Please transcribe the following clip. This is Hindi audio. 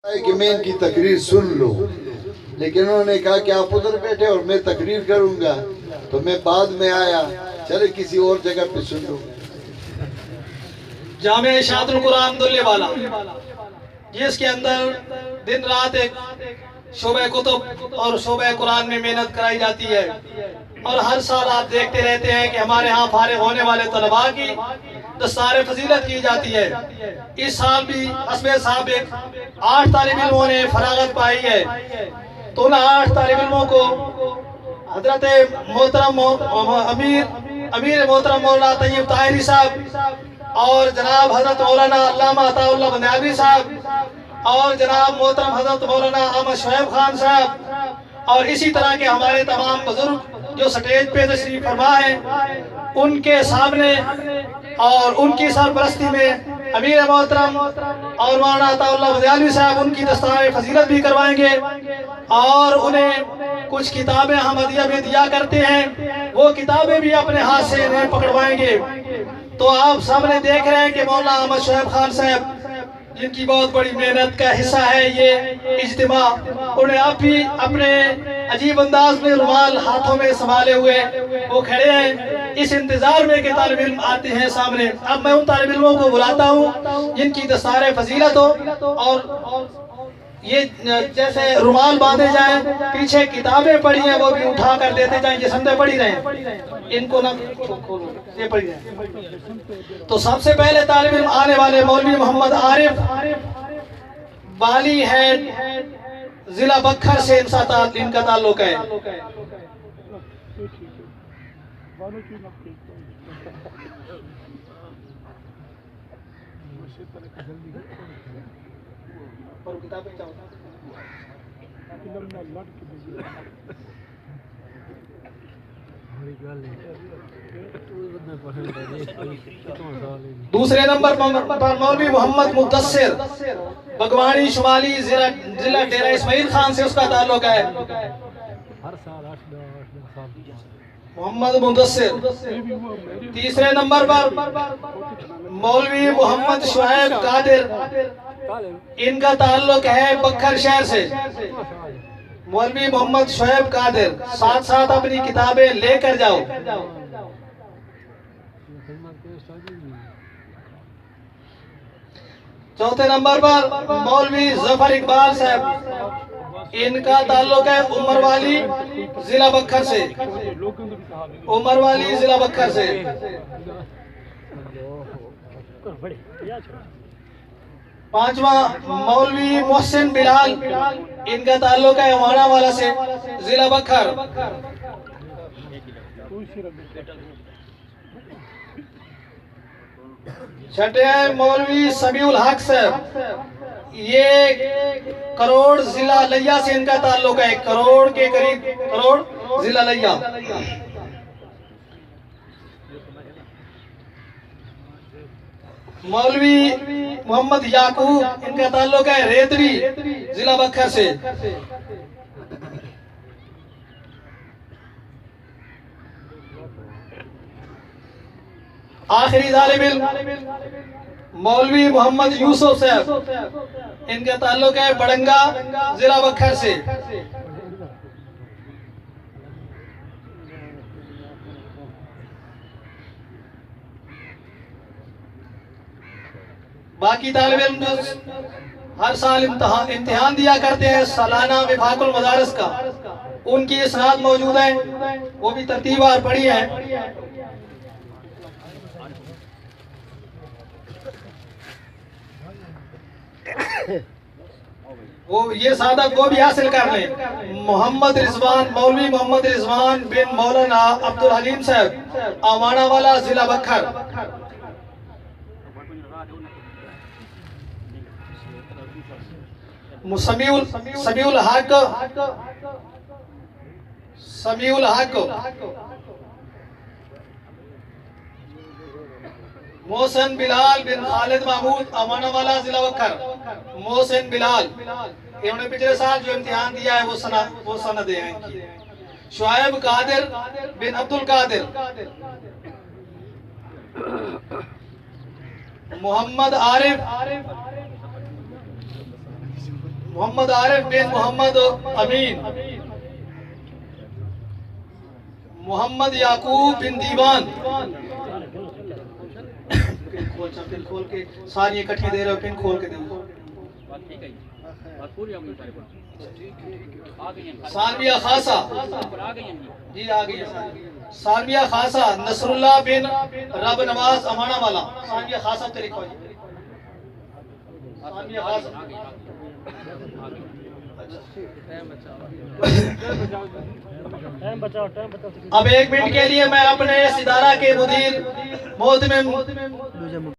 कि मैं इनकी तकरीर सुन लूं, लेकिन उन्होंने कहा कि आप उधर बैठे और मैं तकरीर करूंगा, तो मैं बाद में आया, चले किसी और जगह पे सुन लूं। जामे इशाअतुल कुरान दुल्ले वाला, जिसके अंदर दिन रात एक शोबे कुतुब और शोबे कुरान में मेहनत कराई जाती है। और हर साल आप देखते रहते हैं कि हमारे यहाँ फारिग होने वाले तलबा की दस्तार फजीलत की जाती है। इस साल भी हस्बे साहब एक 8 तालिब इल्मों ने फरागत पाई है, तो उन 8 तालिब इल्मों को हजरत मोहतरम अमीर मोहतरम मौलाना तैयब ताहिरी साहब और जनाब हजरत मौलाना अल्लामा अताउल्लाह बंदावी साहब और जनाब मोहतरम हजरत मौलाना अहमद शोएब खान साहब और इसी तरह के हमारे तमाम बुजुर्ग जो स्टेज पे तशरीफ फरमा है, उनके सामने और उनकी सरपरस्ती में अमीर मोहतरम और मौलाना अताउल्लाह बंदावी साहब उनकी दस्तार फजीलत भी करवाएंगे और उन्हें कुछ किताबें हम हदिया में दिया करते हैं, वो किताबें भी अपने हाथ से इन्हें पकड़वाएंगे। तो आप सामने देख रहे हैं कि मौलाना अहमद शोएब खान साहब, जिनकी बहुत बड़ी मेहनत का हिस्सा है ये इज्तिमा, उन्हें आप भी अपने अजीब अंदाज में रुमाल हाथों में संभाले हुए वो खड़े हैं, इस इंतजार में कि तालिब इल्म आते हैं सामने। अब मैं उन तालिब इल्मों को बुलाता हूँ जिनकी दस्तार फजीलत हो, और ये जैसे रुमाल बांधे जाए, पीछे किताबें पड़ी हैं वो भी उठा कर देते जाए, ये संदे पढ़ी रहे, इनको ना खोलो, ये पढ़ी रहे। तो सबसे पहले तालिब इल्म आने वाले मौलवी मोहम्मद आरिफ वाली है, जिला बखर से इनका ताल्लुक है। दूसरे नंबर पर मौलवी मोहम्मद मुद्दस्सिर बगवानी शुमाली जिला डेरा इस्माइल खान से उसका ताल्लुक है। मोहम्मद मुद्दस्सिर। तीसरे नंबर पर मौलवी मोहम्मद शुएब कादिर, इनका ताल्लुक है बखर शहर से। मौलवी मोहम्मद शुएब कादिर, साथ साथ अपनी किताबें लेकर जाओ। चौथे नंबर पर मौलवी जफर इकबाल साहब, इनका ताल्लुक है उमरवाली जिला बखर से। उमरवाली जिला बखर से। पांचवा मौलवी मोहसिन बिलाल, इनका ताल्लुक है वाला से जिला बखर। छठे मौलवी समीउल हक साहब, ये करोड़ जिला लिया से इनका ताल्लुक है, करोड़ के करीब करोड़ जिला लिया। मौलवी मोहम्मद याकूब, इनका ताल्लुक है रेतरी जिला बखर से। आखिरी तालिब इल्म मौलवी मोहम्मद यूसुफ साहब, इनका ताल्लुक है बड़ंगा जिला बखर से। बाकी तालिब इल्म हर साल इम्तिहान दिया करते हैं सालाना विफाकुल मदारिस का, उनकी इसनाद मौजूद है, वो भी तरतीबवार पढ़ी है। वो ये सादक वो भी हासिल कर लें। मोहम्मद रिजवान, मौलवी मोहम्मद रिजवान बिन मौलाना अब्दुल हलीम साहब, आवाना वाला जिला बखर। समीउल हक मोहसिन बिलाल बिन खालिद महमूद, अमाना वाला जिला बखर। मोहसिन बिलाल, इन्होंने पिछले साल जो इम्तिहान दिया है वो सनद है इनकी। शुएब कादिर बिन अब्दुल कादिर, मोहम्मद आरिफ मोहम्मद आरिफ बिन मोहम्मद अमीन, मोहम्मद याकूब बिन दीवान। पिन खोल के सारी इकट्ठी दे रहे हो, पिन खोल के दे। सालविया खासा जी आ गई है। सालविया खासा नसरुल्लाह बिन रब नवाज अमाना वाला। सालविया खासा तो लिखो जी। सालविया खासा अब 1 मिनट के लिए मैं अपने इस इदारा के मुदीर मोहतरम